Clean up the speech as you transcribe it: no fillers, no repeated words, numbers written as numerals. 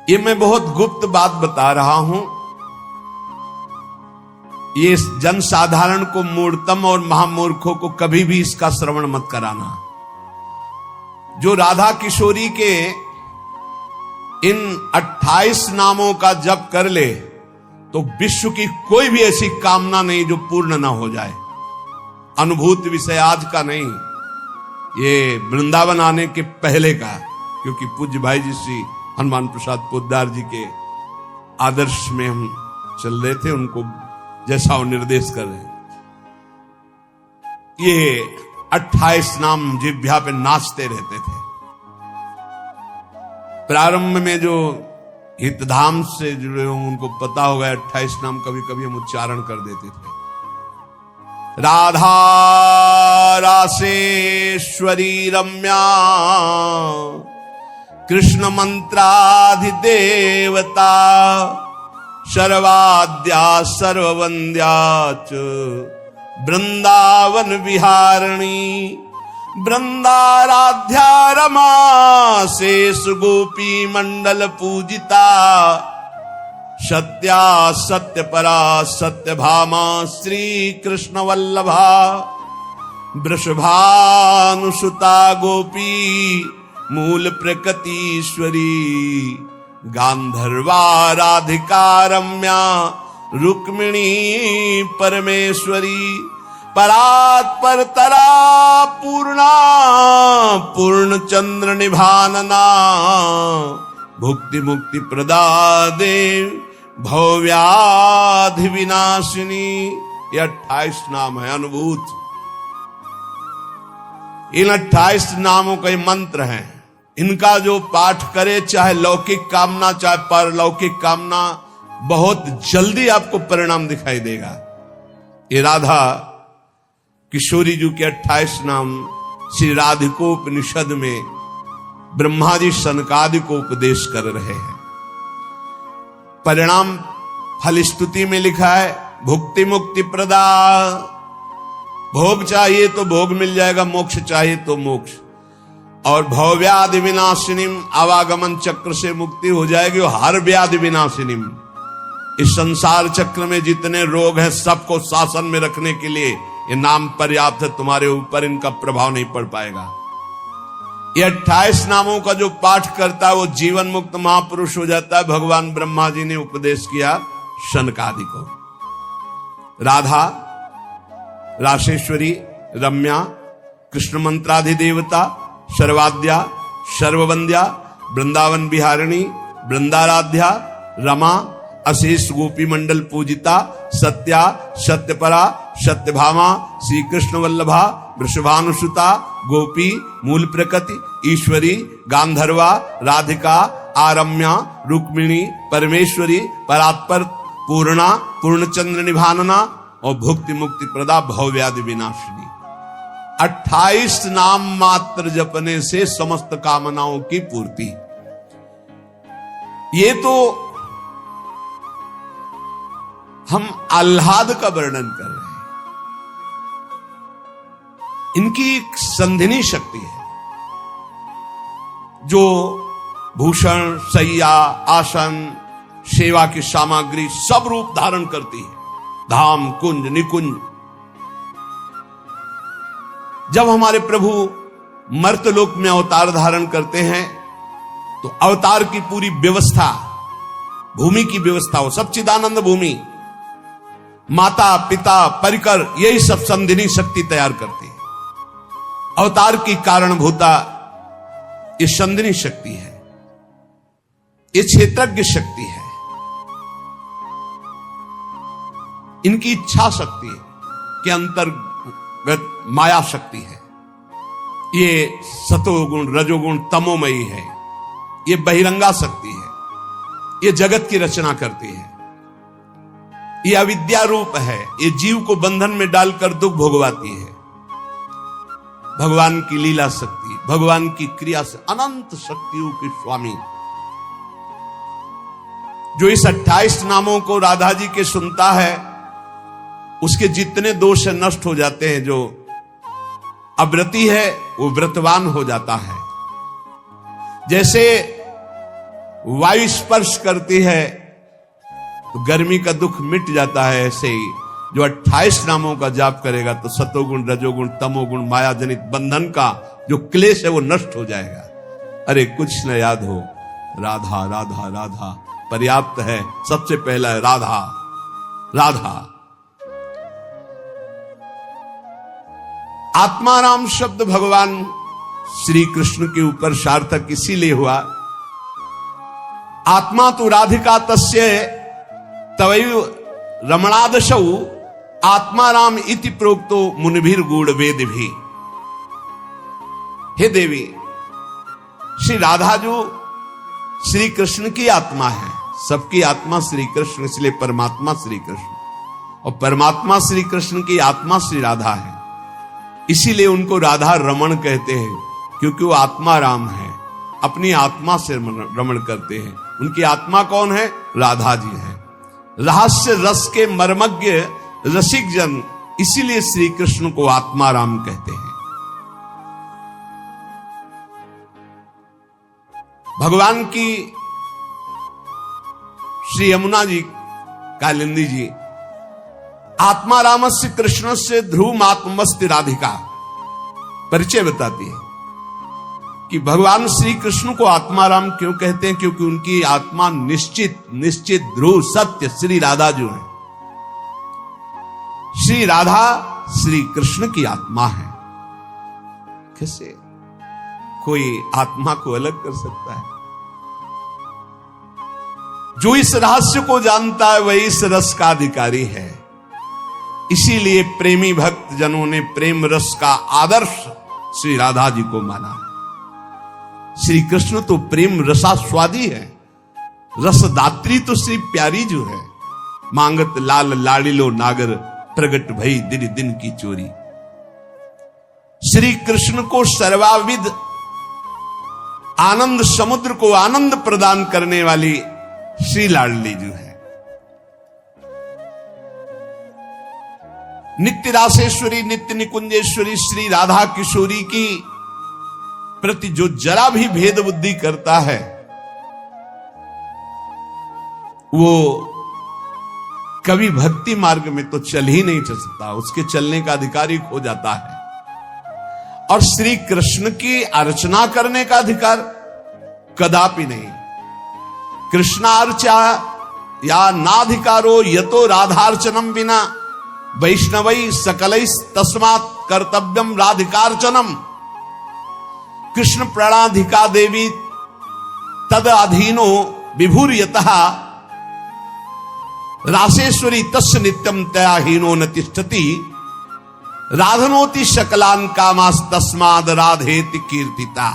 ये मैं बहुत गुप्त बात बता रहा हूं। ये जन साधारण को, मूर्तम और महामूर्खों को कभी भी इसका श्रवण मत कराना। जो राधा किशोरी के इन 28 नामों का जप कर ले तो विश्व की कोई भी ऐसी कामना नहीं जो पूर्ण ना हो जाए। अनुभूत विषय आज का नहीं, ये वृंदावन आने के पहले का, क्योंकि पूज्य भाई जी श्री हनुमान प्रसाद पोद्दार जी के आदर्श में हम चल रहे थे, उनको जैसा वो निर्देश कर रहे हैं। ये 28 नाम जिह्वा पे नाचते रहते थे। प्रारंभ में जो हितधाम से जुड़े हों उनको पता होगा 28 नाम कभी कभी हम उच्चारण कर देते थे। राधा रासेश्वरी रम्या कृष्ण मंत्राधिदेवता सर्वाद्या सर्ववंद्या च वृंदावन विहारिणी वृंदाराध्या रमा शेष गोपी मंडल पूजिता सत्या सत्यपरा सत्यभामा श्री कृष्ण वल्लभा वृषभानुसुता गोपी मूल प्रकृतीश्वरी गांधर्वा राधिका रम्या रुक्मिणी परमेश्वरी परात्पर तरा पूर्णा पूर्ण चंद्र निभानना भुक्ति मुक्ति प्रदा देव भव्याधि विनाशिनी। ये 28 नाम है अनुभूत। इन 28 नामों का मंत्र है। इनका जो पाठ करे, चाहे लौकिक कामना चाहे परलौकिक कामना, बहुत जल्दी आपको परिणाम दिखाई देगा। ये राधा किशोरी जी के 28 नाम श्री राधिकोपनिषद में ब्रह्मा जी सनकादि को उपदेश कर रहे हैं। परिणाम फलस्तुति में लिखा है भुक्ति मुक्ति प्रदा। भोग चाहिए तो भोग मिल जाएगा, मोक्ष चाहिए तो मोक्ष। और भवव्याधि विनाशिनीम, आवागमन चक्र से मुक्ति हो जाएगी। और हर व्याधि विनाशिनीम, इस संसार चक्र में जितने रोग हैं सबको शासन में रखने के लिए ये नाम पर्याप्त है। तुम्हारे ऊपर इनका प्रभाव नहीं पड़ पाएगा। ये 28 नामों का जो पाठ करता है वो जीवन मुक्त महापुरुष हो जाता है। भगवान ब्रह्मा जी ने उपदेश किया शनकादि को। राधा रासेश्वरी रम्या कृष्ण मंत्राधिदेवता सर्वाद्या सर्ववंद्या वृंदावन विहारिणी वृंदाराध्या रमा अशेष गोपी मंडल पूजिता सत्या सत्यपरा सत्यभामा श्री कृष्ण वल्लभा वृषभानुसुता गोपी मूल प्रकृति ईश्वरी गांधर्वा राधिका आरम्या रुक्मिणी परमेश्वरी परात्पर पूर्णा पूर्णचंद्र निभानना और भुक्ति मुक्ति प्रदा भवव्याधि विनाशिनी। 28 नाम मात्र जपने से समस्त कामनाओं की पूर्ति। ये तो हम आह्लाद का वर्णन कर रहे हैं। इनकी एक संधिनी शक्ति है जो भूषण शैया आसन सेवा की सामग्री सब रूप धारण करती है। धाम कुंज निकुंज। जब हमारे प्रभु मर्तलोक में अवतार धारण करते हैं तो अवतार की पूरी व्यवस्था, भूमि की व्यवस्था हो, सच्चिदानंद भूमि, माता पिता परिकर, यही सब संधिनी शक्ति तैयार करती है। अवतार की कारणभूता ये संधिनी शक्ति है, ये क्षेत्रज्ञ शक्ति है, इनकी इच्छा शक्ति के अंतर्गत माया शक्ति है। ये सतोगुण रजोगुण तमोमयी है, ये बहिरंगा शक्ति है, ये जगत की रचना करती है। ये अविद्या रूप है, ये जीव को बंधन में डालकर दुख भोगवाती है। भगवान की लीला शक्ति, भगवान की क्रिया से अनंत शक्तियों के स्वामी, जो इस 28 नामों को राधा जी के सुनता है उसके जितने दोष नष्ट हो जाते हैं। जो अव्रती है वो व्रतवान हो जाता है। जैसे वायु स्पर्श करती है तो गर्मी का दुख मिट जाता है। ऐसे ही जो 28 नामों का जाप करेगा तो सतोगुण, रजोगुण, तमोगुण, माया जनित बंधन का जो क्लेश है वो नष्ट हो जाएगा। अरे कुछ न याद हो, राधा राधा राधा पर्याप्त है। सबसे पहला है राधा राधा। आत्माराम शब्द भगवान श्री कृष्ण के ऊपर सार्थक इसीलिए हुआ, आत्मा तो राधिका तस्य तवैव रमणादशौ आत्माराम इति प्रोक्तो मुनिभिर गूढ़ वेद भी। हे देवी, श्री राधा जो श्री कृष्ण की आत्मा है, सबकी आत्मा श्री कृष्ण, इसलिए परमात्मा श्री कृष्ण, और परमात्मा श्री कृष्ण की आत्मा श्री राधा है। इसीलिए उनको राधा रमण कहते हैं, क्योंकि वो आत्मा राम है, अपनी आत्मा से रमण करते हैं। उनकी आत्मा कौन है? राधा जी है। रहस्य रस के मर्मज्ञ रसिक जन, इसीलिए श्री कृष्ण को आत्मा राम कहते हैं। भगवान की श्री यमुना जी कालिंदी जी आत्मा रामस्य कृष्ण से ध्रुव आत्मस्ति राधिका परिचय बताती है कि भगवान श्री कृष्ण को आत्मा राम क्यों कहते हैं, क्योंकि उनकी आत्मा निश्चित ध्रुव सत्य श्री राधा जो है। श्री राधा श्री कृष्ण की आत्मा है। कैसे कोई आत्मा को अलग कर सकता है? जो इस रहस्य को जानता है वही इस रस का अधिकारी है। इसीलिए प्रेमी भक्त जनों ने प्रेम रस का आदर्श श्री राधा जी को माना। श्री कृष्ण तो प्रेम रसास्वादी है, रसदात्री तो श्री प्यारी जो है। मांगत लाल लाड़िलो नागर, प्रगट भई दिन दिन की चोरी। श्री कृष्ण को सर्वाविद आनंद समुद्र को आनंद प्रदान करने वाली श्री लाडली जो है। नित्य रासेश्वरी, नित्य निकुंजेश्वरी श्री राधा किशोरी की प्रति जो जरा भी भेद बुद्धि करता है, वो कभी भक्ति मार्ग में तो चल ही नहीं चल सकता, उसके चलने का अधिकार ही खो जाता है। और श्री कृष्ण की अर्चना करने का अधिकार कदापि नहीं। कृष्णार्चा या नाधिकारो यतो राधार्चनम बिना वैष्णवै सकलै तस्मात् कर्तव्यम राधिकार्चनम। कृष्ण प्रणाधिका देवी तद अधीनो विभूर्यतः रासेश्वरी तस्य नित्यम तयाहीनो न तिष्ठति राधनोति शकलान कामास तस्माद राधेति कीर्तिता।